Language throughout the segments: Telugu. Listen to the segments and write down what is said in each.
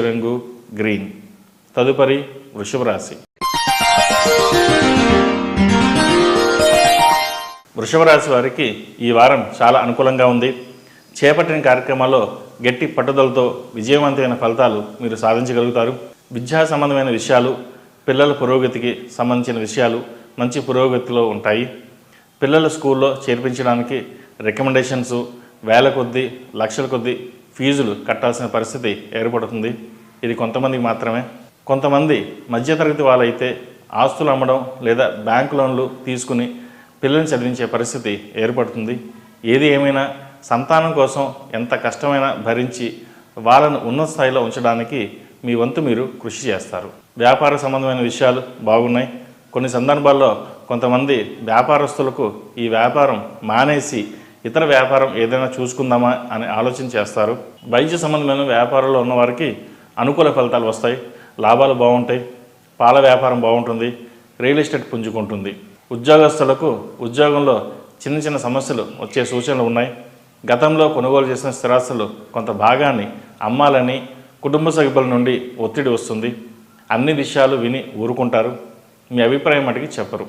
రంగు గ్రీన్. తదుపరి వృషభ రాశి. వృషభ రాశి వారికి ఈ వారం చాలా అనుకూలంగా ఉంది. చేపట్టిన కార్యక్రమాల్లో గట్టి పట్టుదలతో విజయవంతమైన ఫలితాలు మీరు సాధించగలుగుతారు. విద్యా సంబంధమైన విషయాలు, పిల్లల పురోగతికి సంబంధించిన విషయాలు మంచి పురోగతిలో ఉంటాయి. పిల్లల స్కూల్లో చేర్పించడానికి రికమెండేషన్స్, వేల కొద్దీ లక్షల కొద్దీ ఫీజులు కట్టాల్సిన పరిస్థితి ఏర్పడుతుంది. ఇది కొంతమందికి మాత్రమే. కొంతమంది మధ్యతరగతి వాళ్ళైతే ఆస్తులు అమ్మడం లేదా బ్యాంకు లోన్లు తీసుకుని పిల్లల్ని చదివించే పరిస్థితి ఏర్పడుతుంది. ఏది ఏమైనా సంతానం కోసం ఎంత కష్టమైనా భరించి వాళ్ళను ఉన్నత స్థాయిలో ఉంచడానికి మీ వంతు మీరు కృషి చేస్తారు. వ్యాపార సంబంధమైన విషయాలు బాగున్నాయి. కొన్ని సందర్భాల్లో కొంతమంది వ్యాపారస్తులకు ఈ వ్యాపారం మానేసి ఇతర వ్యాపారం ఏదైనా చూసుకుందామా అని ఆలోచన చేస్తారు. వైద్య సంబంధమైన వ్యాపారంలో ఉన్నవారికి అనుకూల ఫలితాలు వస్తాయి. లాభాలు బాగుంటాయి. పాల వ్యాపారం బాగుంటుంది. రియల్ ఎస్టేట్ పుంజుకుంటుంది. ఉద్యోగస్తులకు ఉద్యోగంలో చిన్న చిన్న సమస్యలు వచ్చే సూచనలు ఉన్నాయి. గతంలో కొనుగోలు చేసిన స్థిరాస్తులు కొంత భాగాన్ని అమ్మాలని కుటుంబ సభ్యుల నుండి ఒత్తిడి వస్తుంది. అన్ని విషయాలు విని ఊరుకుంటారు. మీ అభిప్రాయం మటుకి చెప్పరు.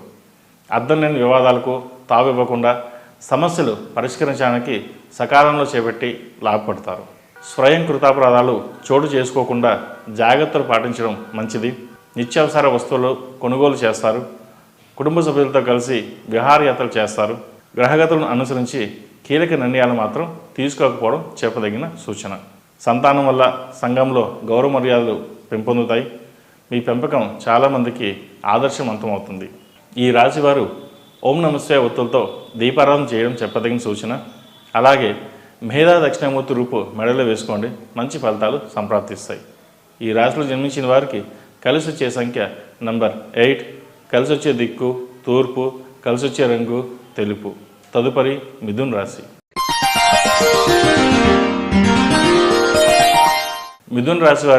అర్థం లేని వివాదాలకు తావివ్వకుండా సమస్యలు పరిష్కరించడానికి సకాలంలో చేపట్టి లాభపడతారు. స్వయం కృతాపరాధాలు చోటు చేసుకోకుండా జాగ్రత్తలు పాటించడం మంచిది. నిత్యావసర వస్తువులు కొనుగోలు చేస్తారు. కుటుంబ సభ్యులతో కలిసి విహారయాత్రలు చేస్తారు. గ్రహగతులను అనుసరించి కీలక నిర్ణయాలు మాత్రం తీసుకోకపోవడం చెప్పదగిన సూచన. సంతానం వల్ల సంఘంలో గౌరవ మర్యాదలు పెంపొందుతాయి. మీ పెంపకం చాలామందికి ఆదర్శవంతమవుతుంది. ఈ రాశివారు ఓం నమస్తే ఒత్తులతో దీపారాధన చేయడం చెప్పదగిన సూచన. అలాగే మేధా దక్షిణామూర్తి రూపు మెడలో వేసుకోండి. మంచి ఫలితాలు సంప్రాప్తిస్తాయి. ఈ రాశిలో జన్మించిన వారికి కలిసి వచ్చే సంఖ్య నంబర్ 8, కలిసి వచ్చే దిక్కు తూర్పు, కలిసి వచ్చే రంగు తెలుపు. తదుపరి మిథున రాశి. మిథున రాశి వారి